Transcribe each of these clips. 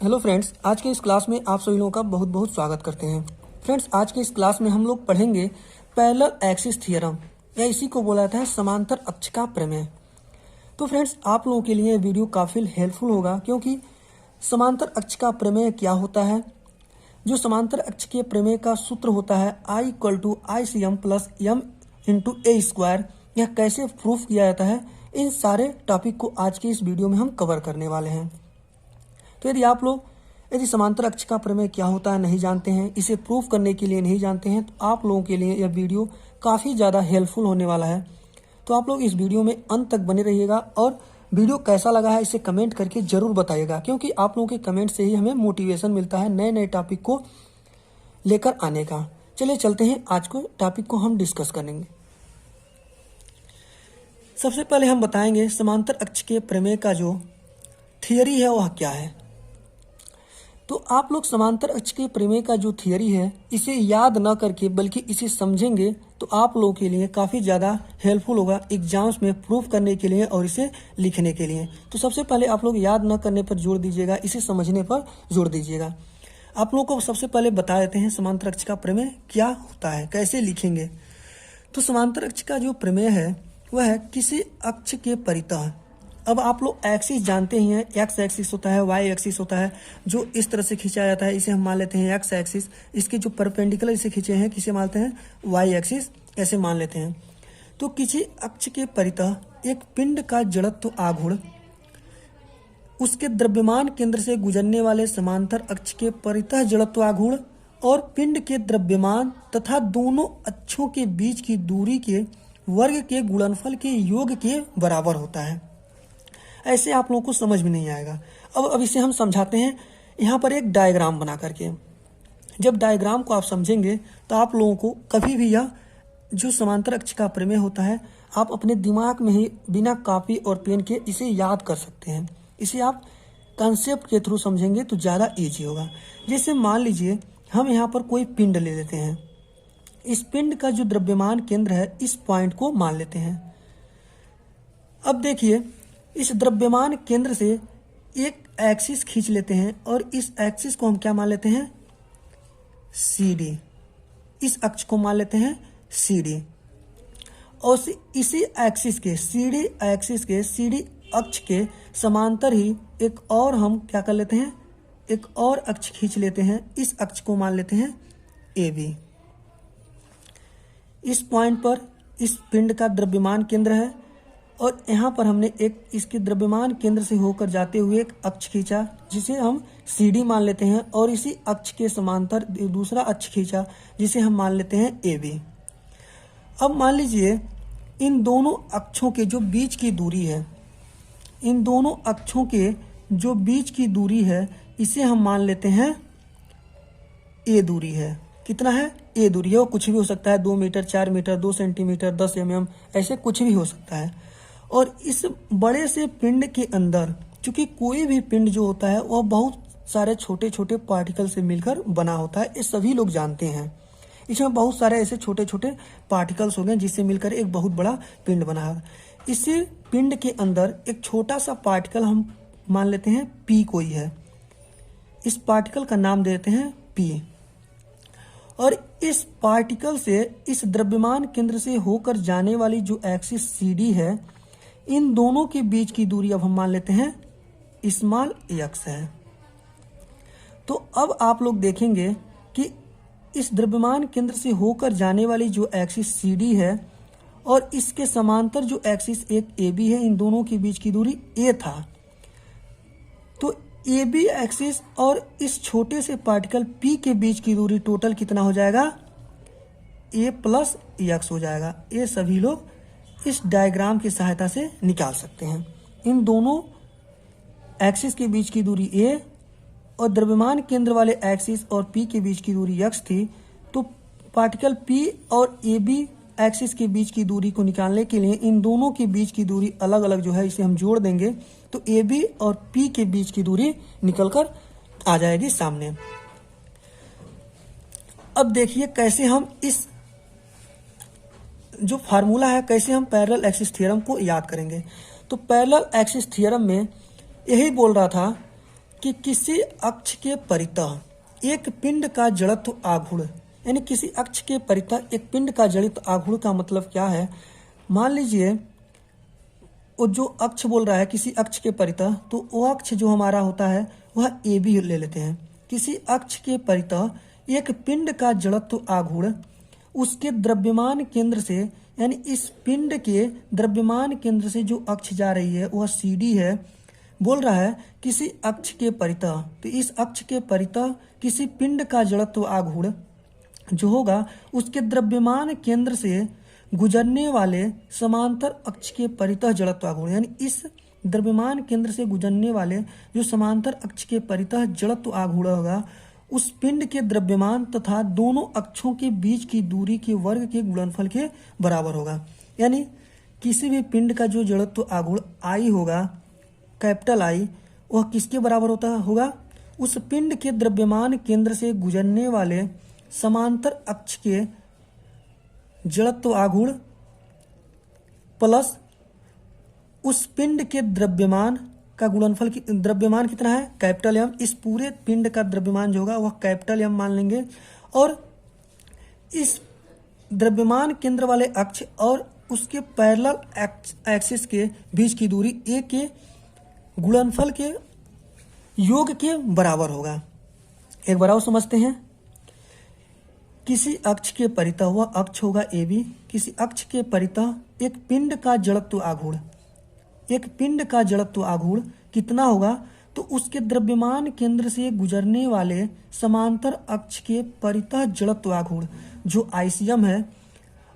Hello friends, आज के इस क्लास में आप सभी लोगों का बहुत बहुत स्वागत करते हैं। फ्रेंड्स, आज के इस क्लास में हम लोग पढ़ेंगे पैरेलल एक्सिस थ्योरम, या इसी को बोला जाता है समांतर अक्ष का प्रमेय। तो फ्रेंड्स, आप लोगों के लिए ये वीडियो काफ़ी हेल्पफुल होगा, क्योंकि समांतर अक्ष का प्रमेय क्या होता है, जो समांतर अक्ष के प्रमेय का सूत्र होता है I=ICM + M × A², यह कैसे प्रूफ किया जाता है, इन सारे टॉपिक को आज के इस वीडियो में हम कवर करने वाले हैं। तो यदि समांतर अक्ष का प्रमेय क्या होता है नहीं जानते हैं, इसे प्रूफ करने के लिए नहीं जानते हैं, तो आप लोगों के लिए यह वीडियो काफ़ी ज़्यादा हेल्पफुल होने वाला है। तो आप लोग इस वीडियो में अंत तक बने रहिएगा, और वीडियो कैसा लगा है इसे कमेंट करके ज़रूर बताइएगा, क्योंकि आप लोगों के कमेंट से ही हमें मोटिवेशन मिलता है नए नए टॉपिक को लेकर आने का। चलिए चलते हैं, आज को टॉपिक को हम डिस्कस करेंगे। सबसे पहले हम बताएंगे समांतर अक्ष के प्रमेय का जो थियरी है वह क्या है। तो आप लोग समांतर अक्ष के प्रमेय का जो थियरी है, इसे याद न करके बल्कि इसे समझेंगे तो आप लोगों के लिए काफ़ी ज़्यादा हेल्पफुल होगा एग्जाम्स में प्रूफ करने के लिए और इसे लिखने के लिए। तो सबसे पहले आप लोग याद न करने पर जोर दीजिएगा, इसे समझने पर जोर दीजिएगा। आप लोगों को सबसे पहले बता देते हैं समांतर अक्ष का प्रमेय क्या होता है, कैसे लिखेंगे। तो समांतर अक्ष का जो प्रमेय है वह है किसी अक्ष के परितः। अब आप लोग एक्सिस जानते ही हैं, एक्स एक्सिस होता है, वाई एक्सिस होता है, जो इस तरह से खींचा जाता है, इसे हम मान लेते हैं एक्स एक्सिस। इसके जो परपेंडिकुलर इसे खींचे हैं, किसे मानते हैं, वाई एक्सिस, ऐसे मान लेते हैं। तो किसी अक्ष के परितः एक पिंड का जड़त्व आघूर्ण उसके द्रव्यमान केंद्र से गुजरने वाले समांतर अक्ष के परितः जड़त्व आघूर्ण और पिंड के द्रव्यमान तथा दोनों अक्षों के बीच की दूरी के वर्ग के गुणनफल के योग के बराबर होता है। ऐसे आप लोगों को समझ में नहीं आएगा। अब इसे हम समझाते हैं यहाँ पर एक डायग्राम बना करके। जब डायग्राम को आप समझेंगे तो आप लोगों को कभी भी यह जो समांतर अक्ष का प्रमेय होता है, आप अपने दिमाग में ही बिना कॉपी और पेन के इसे याद कर सकते हैं। इसे आप कंसेप्ट के थ्रू समझेंगे तो ज़्यादा ईजी होगा। जैसे मान लीजिए हम यहाँ पर कोई पिंड ले लेते हैं। इस पिंड का जो द्रव्यमान केंद्र है, इस पॉइंट को मान लेते हैं। अब देखिए, इस द्रव्यमान केंद्र से एक एक्सिस खींच लेते हैं और इस एक्सिस को हम क्या मान लेते हैं, CD। इस अक्ष को मान लेते हैं CD, और इसी एक्सिस के CD एक्सिस के CD अक्ष के समांतर ही एक और हम क्या कर लेते हैं, एक और अक्ष खींच लेते हैं। इस अक्ष को मान लेते हैं AB। इस पॉइंट पर इस पिंड का द्रव्यमान केंद्र है, और यहाँ पर हमने एक इसके द्रव्यमान केंद्र से होकर जाते हुए एक अक्ष खींचा, जिसे हम CD मान लेते हैं, और इसी अक्ष के समांतर दूसरा अक्ष खींचा, जिसे हम मान लेते हैं AB। अब मान लीजिए इन दोनों अक्षों के जो बीच की दूरी है, इन दोनों अक्षों के जो बीच की दूरी है, इसे हम मान लेते हैं A दूरी है। कितना है, A दूरी है। वो कुछ भी हो सकता है, 2 मीटर, 4 मीटर, 2 सेंटीमीटर, 10 mm, ऐसे कुछ भी हो सकता है। और इस बड़े से पिंड के अंदर, क्योंकि कोई भी पिंड जो होता है वह बहुत सारे छोटे छोटे पार्टिकल से मिलकर बना होता है, ये सभी लोग जानते हैं। इसमें बहुत सारे ऐसे छोटे छोटे पार्टिकल्स हो गए जिससे मिलकर एक बहुत बड़ा पिंड बना है। इसी पिंड के अंदर एक छोटा सा पार्टिकल हम मान लेते हैं P कोई है। इस पार्टिकल का नाम देते हैं P, और इस पार्टिकल से इस द्रव्यमान केंद्र से होकर जाने वाली जो एक्सिस CD है, इन दोनों के बीच की दूरी अब हम मान लेते हैं स्मॉल x है। तो अब आप लोग देखेंगे कि इस द्रव्यमान केंद्र से होकर जाने वाली जो एक्सिस CD है और इसके समांतर जो एक्सिस एक AB है, इन दोनों के बीच की दूरी A था। तो AB एक्सिस और इस छोटे से पार्टिकल P के बीच की दूरी टोटल कितना हो जाएगा, A + x हो जाएगा। ये सभी लोग इस डायग्राम की सहायता से निकाल सकते हैं। इन दोनों एक्सिस के बीच की दूरी A और द्रव्यमान केंद्र वाले एक्सिस और P के बीच की दूरी x थी। तो पार्टिकल P और AB एक्सिस के बीच की दूरी को निकालने के लिए इन दोनों के बीच की दूरी अलग अलग जो है, इसे हम जोड़ देंगे तो AB और P के बीच की दूरी निकलकर आ जाएगी सामने। अब देखिए कैसे हम इस जो फार्मूला है, कैसे हम पैरेलल एक्सिस थ्योरम को याद करेंगे। तो पैरेलल एक्सिस थ्योरम में यही बोल रहा था कि किसी अक्ष के परितः एक पिंड का जड़त्व आघूर्ण, यानी किसी अक्ष के परितः एक पिंड का जड़त्व आघूर्ण का मतलब क्या है। मान लीजिए वो जो अक्ष बोल रहा है किसी अक्ष के परितः, तो वो अक्ष जो हमारा होता है वह ए बी ले लेते हैं। किसी अक्ष के परितः एक पिंड का जड़त्व आघूर्ण उसके द्रव्यमान केंद्र से, यानी इस पिंड के द्रव्यमान केंद्र से जो अक्ष जा रही है वह सी डी है। बोल रहा है किसी अक्ष के परितः, तो इस अक्ष के परितः किसी पिंड का जड़त्व आघूर्ण जो होगा उसके द्रव्यमान केंद्र से गुजरने वाले समांतर अक्ष के परितः जड़त्व आघूर्ण, यानी इस द्रव्यमान केंद्र से गुजरने वाले जो समांतर अक्ष के परितः जड़त्व आघूर्ण होगा उस पिंड के द्रव्यमान तथा दोनों अक्षों के बीच की दूरी के वर्ग के गुणनफल के बराबर होगा। यानी किसी भी पिंड का जो जड़त्व आघूर्ण आई होगा, कैपिटल आई, वह किसके बराबर होगा उस पिंड के द्रव्यमान केंद्र से गुजरने वाले समांतर अक्ष के जड़त्व आघूर्ण प्लस उस पिंड के द्रव्यमान का गुणनफल। द्रव्यमान कितना है कैपिटल एम, इस पूरे पिंड का द्रव्यमान जो होगा वह कैपिटल एम मान लेंगे, और इस द्रव्यमान केंद्र वाले अक्ष और उसके पैरेलल एक्सिस के बीच की दूरी ए के गुणनफल के योग के बराबर होगा। एक बार और समझते हैं। किसी अक्ष के परितः, वह अक्ष होगा ए बी, किसी अक्ष के परितः एक पिंड का जड़त्व आघूर्ण, एक पिंड का जड़त्व आघूर्ण कितना होगा, तो उसके द्रव्यमान केंद्र से गुजरने वाले समांतर अक्ष के परितः जड़त्व आघूर्ण जो आईसीएम है,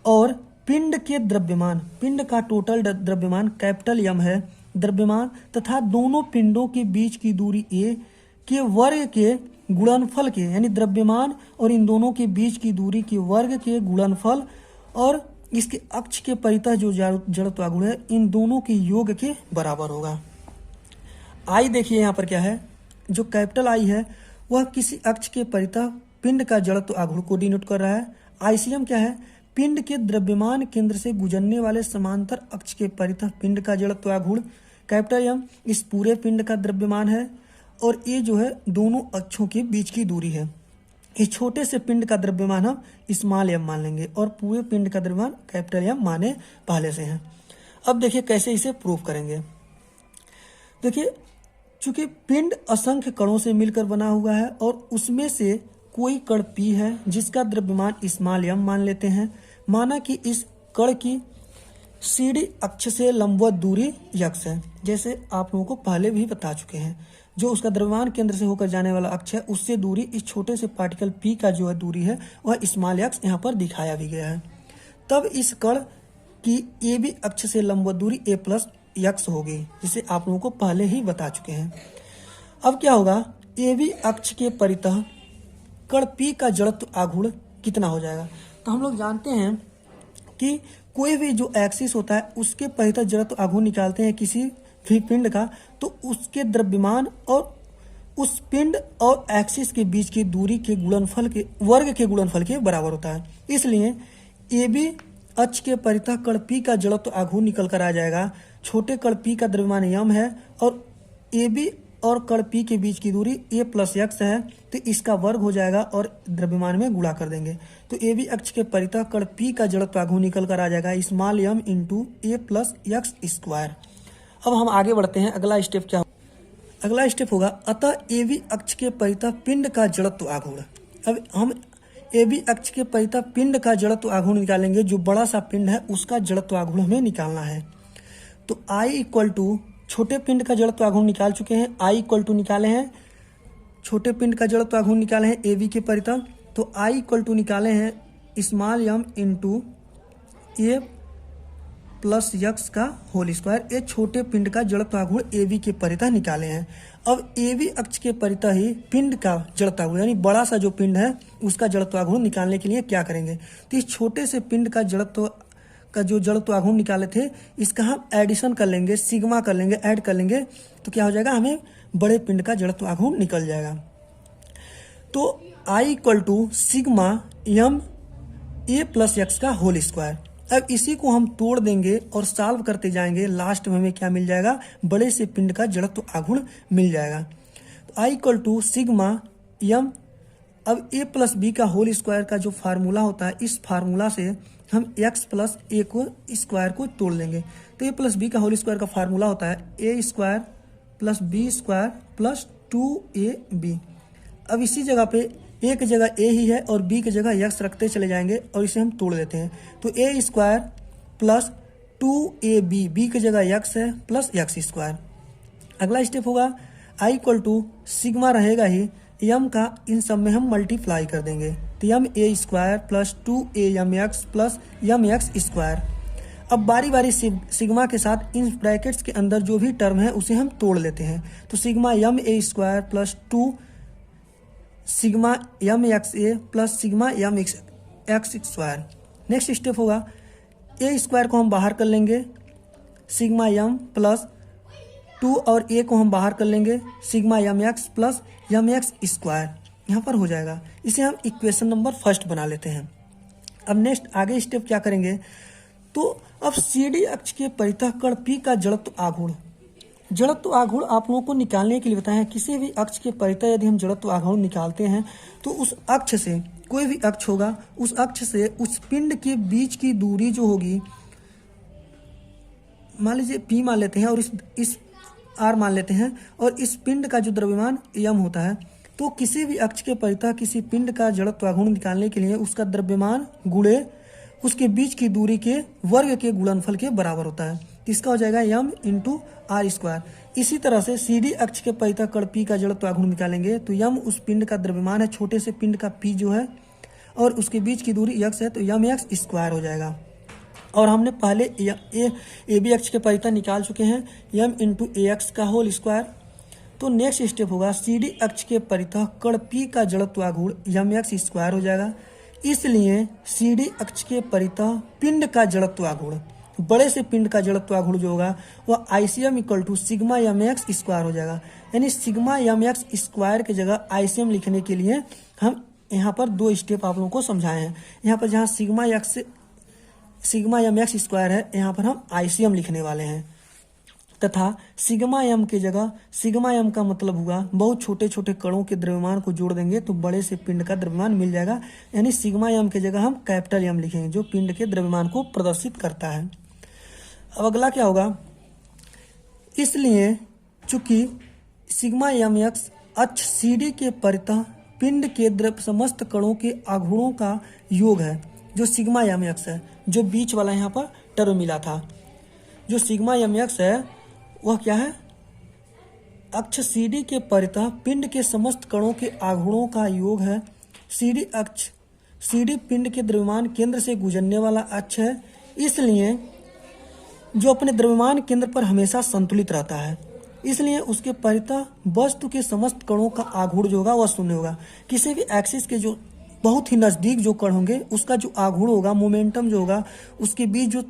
और पिंड के द्रव्यमान, पिंड का टोटल द्रव्यमान कैपिटल एम है द्रव्यमान, तथा दोनों पिंडों के बीच की दूरी ए के वर्ग के गुणनफल के, यानी द्रव्यमान और इन दोनों के बीच की दूरी के वर्ग के गुणनफल और इसके अक्ष के परितः जो जड़त्व आघूर्ण है इन दोनों के योग के बराबर होगा। आई देखिए यहाँ पर क्या है, जो कैपिटल आई है वह किसी अक्ष के परितः पिंड का जड़त्व आघूर्ण को डिनोट कर रहा है। आईसीएम क्या है, पिंड के द्रव्यमान केंद्र से गुजरने वाले समांतर अक्ष के परितः पिंड का जड़त्व आघूर्ण कैपिटल एम इस पूरे पिंड का द्रव्यमान है, और ये जो है दोनों अक्षों के बीच की दूरी है। इस छोटे से पिंड का द्रव्यमान हम स्मॉल एम मान लेंगे और पूरे पिंड का द्रव्यमान कैपिटल एम माने पहले से हैं। अब देखिए कैसे इसे प्रूव करेंगे। देखिए चूंकि पिंड असंख्य कणों से मिलकर बना हुआ है और उसमें से कोई कण पी है जिसका द्रव्यमान स्मॉल एम मान लेते हैं। माना कि इस कण की सीडी अक्ष से लंबवत दूरी यक्स है, जैसे आप लोगों को पहले भी बता चुके हैं। जो उसका द्रव्यमान केंद्र से होकर जाने वाला अक्ष है उससे दूरी इस छोटे से पार्टिकल पी का जो है दूरी है वह स्मॉल एक्स यहाँ पर दिखाया भी गया है। तब इस कण की ए बी अक्ष से लंबवत दूरी ए प्लस यक्स होगी, जिसे आप लोगों को पहले ही बता चुके हैं। अब क्या होगा, ए बी अक्ष के परितः कण पी का जड़त्व आघूर्ण कितना हो जाएगा। तो हम लोग जानते हैं कि कोई भी जो एक्सिस होता है उसके परितः जड़त्व आघूर्ण निकालते हैं किसी भी पिंड का, तो उसके द्रव्यमान और उस पिंड और एक्सिस के बीच की दूरी के गुणनफल के वर्ग के गुणनफल के बराबर होता है। इसलिए ए बी अक्ष के परितः कण पी का जड़त्व आघूर्ण निकल कर आ जाएगा। छोटे कण पी का द्रव्यमान यम है और ए बी और कण पी के बीच की दूरी ए प्लस यक्स है, तो इसका वर्ग हो जाएगा और द्रव्यमान में गुणा कर देंगे। तो ए बी अक्ष के परितः कण पी का जड़त्व आघूर्ण निकल कर आ जाएगा स्मॉल एम इंटू ए प्लस यक्स स्क्वायर। अब हम आगे बढ़ते हैं। अगला स्टेप क्या होगा, अगला स्टेप होगा अतः ए बी अक्ष के परितः पिंड का जड़त्व आघूर्ण। अब हम ए बी अक्ष के परितः पिंड का जड़त्व आघूर्ण निकालेंगे। जो बड़ा सा पिंड है उसका जड़त्व आघूर्ण हमें निकालना है। तो आई इक्वल टू छोटे पिंड का जड़त्व आघूर्ण निकाल चुके हैं, आई इक्वल टू निकाले हैं, छोटे पिंड का जड़त्व आघूर्ण निकाले हैं ए बी के परितः। तो आई इक्वल टू निकाले हैं स्मॉल एम इंटू ए प्लस यक्स का होल स्क्वायर। ये छोटे पिंड का जड़त्व आघूर्ण ए बी के परितः निकाले हैं। अब ए बी अक्ष के परितः ही पिंड का जड़त्व आघूर्ण यानी बड़ा सा जो पिंड है उसका जड़त्व आघूर्ण निकालने के लिए क्या करेंगे, तो इस छोटे से पिंड का जो जड़त्व आघूर्ण निकाले थे इसका हम एडिशन कर लेंगे, सिग्मा कर लेंगे, ऐड कर लेंगे, तो क्या हो जाएगा, हमें बड़े पिंड का जड़त्व आघूर्ण निकल जाएगा। तो I equal to sigma m a plus x का होल स्क्वायर। अब इसी को हम तोड़ देंगे और सॉल्व करते जाएंगे, लास्ट में हमें क्या मिल जाएगा, बड़े से पिंड का जड़त्व आघूर्ण मिल जाएगा। तो आई इक्वल टू सिग्मा यम। अब ए प्लस बी का होल स्क्वायर का जो फार्मूला होता है, इस फार्मूला से हम एक्स प्लस ए को स्क्वायर को तोड़ लेंगे। तो ए प्लस बी का होल स्क्वायर का फार्मूला होता है a square plus b square plus 2ab। अब इसी जगह पे ए की जगह ए ही है और बी की जगह एक्स रखते चले जाएंगे और इसे हम तोड़ देते हैं। तो ए स्क्वायर प्लस 2ab, बी की जगह एक्स है प्लस एक्स स्क्वायर। अगला स्टेप होगा आई इक्वल टू सिग्मा रहेगा ही, यम का इन सब में हम मल्टीप्लाई कर देंगे। तो यम a square plus 2a Yama x plus Yama x square. अब बारी बारी सिग्मा के साथ इन ब्रैकेट्स के अंदर जो भी टर्म है उसे हम तोड़ लेते हैं। तो sigma Yama a square plus 2 sigma m x A plus sigma m x square. Next step होगा ए स्क्वायर को हम बाहर कर लेंगे, सिग्मा यम प्लस 2 और ए को हम बाहर कर लेंगे, सिग्मा यम एक्स प्लस यम एक्स स्क्वायर यहाँ पर हो जाएगा। इसे हम इक्वेशन नंबर फर्स्ट बना लेते हैं। अब नेक्स्ट आगे स्टेप क्या करेंगे, तो अब सी डी अक्ष के परितः कण P का जड़त्व आघूर्ण। जड़त्व आघूर्ण आप लोगों को निकालने के लिए बताया है। किसी भी अक्ष के परितः यदि हम जड़त्व आघूर्ण निकालते हैं तो उस अक्ष से, कोई भी अक्ष होगा, उस अक्ष से उस पिंड के बीच की दूरी जो होगी, मान लीजिए P मान लेते हैं और इस R मान लेते हैं, और इस पिंड का जो द्रव्यमान m होता है, तो किसी भी अक्ष के परितः किसी पिंड का जड़त्व आघूर्ण निकालने के लिए उसका द्रव्यमान गुणे उसके बीच की दूरी के वर्ग के गुणनफल के बराबर होता है। इसका हो जाएगा m इंटू आर स्क्वायर। इसी तरह से सी डी अक्ष के परितः कण P का जड़त्व आघूर्ण निकालेंगे तो m उस पिंड का द्रव्यमान है, छोटे से पिंड का P जो है, और उसके बीच की दूरी x है, तो यम एक्स स्क्वायर हो जाएगा। और हमने पहले ए बी अक्ष के परितः निकाल चुके हैं m इंटू ए एक्स का होल स्क्वायर। तो नेक्स्ट स्टेप होगा सी डी अक्ष के परितः कण P का जड़त्व आघूर्ण यम एक्स स्क्वायर हो जाएगा। इसलिए सी डी अक्ष के परितः पिंड का जड़त्व आघूर्ण, बड़े से पिंड का जड़त्व आघूर्ण जो होगा वह ICM equal to sigma m x square हो जाएगा। यानी सिग्मा यम एक्स स्क्वायर की जगह आईसीएम लिखने के लिए हम यहाँ पर दो स्टेप आप लोगों को समझाए हैं। यहाँ पर जहाँ सिग्मा यम एक्स स्क्वायर है, यहाँ पर हम आईसीएम लिखने वाले हैं, तथा सिग्मा यम की जगह, सिग्मा यम का मतलब होगा बहुत छोटे छोटे कणों के द्रव्यमान को जोड़ देंगे तो बड़े से पिंड का द्रव्यमान मिल जाएगा। यानी सिग्मा यम की जगह हम कैपिटल यम लिखेंगे जो पिंड के द्रव्यमान को प्रदर्शित करता है। अब अगला क्या होगा, इसलिए चूंकि सिग्मा यम एक्स अक्ष सी डी के परितः पिंड के समस्त कणों के आघूर्णों का योग है, जो सिग्मा यम एक्स है, जो बीच वाला यहाँ पर टर्म मिला था, जो सिग्मा यम एक्स है वह क्या है, अक्ष सी डी के परितः पिंड के समस्त कणों के आघूर्णों का योग है। सी डी अक्ष, सी डी पिंड के द्रव्यमान केंद्र से गुजरने वाला अक्ष है, इसलिए जो अपने द्रव्यमान केंद्र पर हमेशा संतुलित रहता है, इसलिए उसके परितः वस्तु के समस्त कणों का आघूर्ण जो होगा वह शून्य होगा। किसी भी एक्सिस के जो बहुत ही नजदीक जो कण होंगे उसका जो आघूर्ण होगा, मोमेंटम जो होगा, उसके बीच जो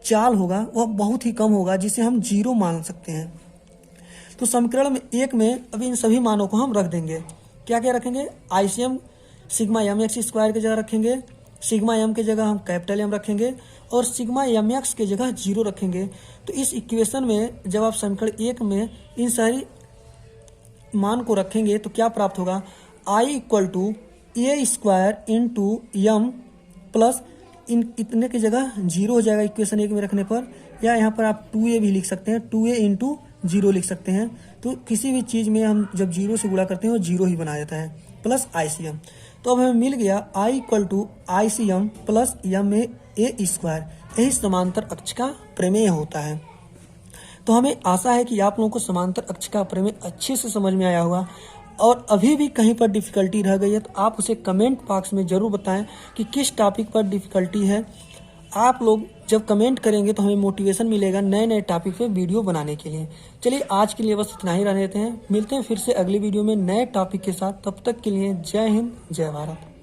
चाल होगा वह बहुत ही कम होगा, जिसे हम जीरो मान सकते हैं। तो समीकरण में एक में अभी इन सभी मानों को हम रख देंगे। क्या क्या रखेंगे, ICM sigma m x square की जगह रखेंगे, सिग्मा यम की जगह हम कैपिटल एम रखेंगे, और सिग्मा यम एक्स की जगह जीरो रखेंगे। तो इस इक्वेशन में जब आप समीकरण एक में इन सारी मान को रखेंगे तो क्या प्राप्त होगा, I equal to a square into m plus इतने की जगह जीरो हो जाएगा इक्वेशन एक में रखने पर, या यहाँ पर आप 2a भी लिख सकते हैं, 2a इंटू जीरो लिख सकते हैं। तो किसी भी चीज़ में हम जब जीरो से गुणा करते हैं वो जीरो ही बना देता है, प्लस आईसीएम। तो अब हमें मिल गया I equal to ICM plus m a square. यही समांतर अक्ष का प्रमेय होता है। तो हमें आशा है कि आप लोगों को समांतर अक्ष का प्रमेय अच्छे से समझ में आया होगा, और अभी भी कहीं पर डिफिकल्टी रह गई है तो आप उसे कमेंट बॉक्स में ज़रूर बताएं कि किस टॉपिक पर डिफिकल्टी है। आप लोग जब कमेंट करेंगे तो हमें मोटिवेशन मिलेगा नए नए टॉपिक पे वीडियो बनाने के लिए। चलिए आज के लिए बस इतना ही रहने देते हैं, मिलते हैं फिर से अगली वीडियो में नए टॉपिक के साथ। तब तक के लिए जय हिंद, जय भारत।